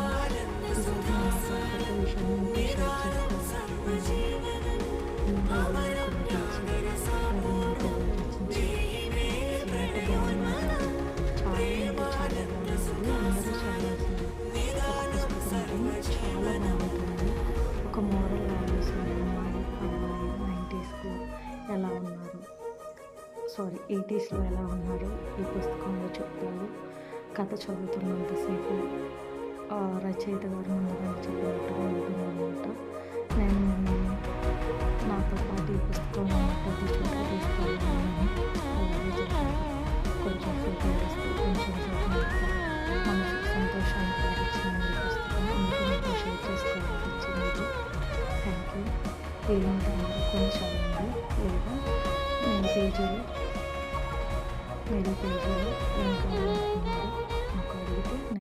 ఈరోజు నాతో కొత్త విషయాన్ని మీతో షేర్ చేసుకోవాలనుకుంటున్నాను. ఇంకా ఏదైనా కొన్ని టిప్స్ అది ఇంట్లో రచించి ఎంత బాగుందంటే చాలా అంటే చాలా బాగుంది. అందరూ చదవాల్సింది ఒక పుస్తకం ఇది. చాలా బాగుంటుంది. ఒక మోరల్ వాల్యూస్ అమ్మాయి అబ్బాయి 90స్లో ఎలా ఉన్నారు, సారీ 80స్లో ఎలా ఉన్నారు ఈ పుస్తకంలో చెప్తారు. కథ చదువుతున్నంతసేపు రచయిత గారు ముందుగానే చెప్పినట్టుగా ఉంటుందన్నమాట. నేను నాతో పాటు ఈ పుస్తకం ప్రతి చోట తీసుకెళ్ళాలని అలాగే జరిగింది. కొంచెం సేపు ఏడుస్తూ కొంచెం సేపు నవ్వుతూ మనసుకు సంతోషాన్ని కలిగించింది ఈ పుస్తకం. అందుకే మీతో షేర్ చేసుకోవాలనిపించింది ఇది. Thank you. వీలుంటే అందరూ కొని చదవండి, లేదా మీరు పేజీలో లింక్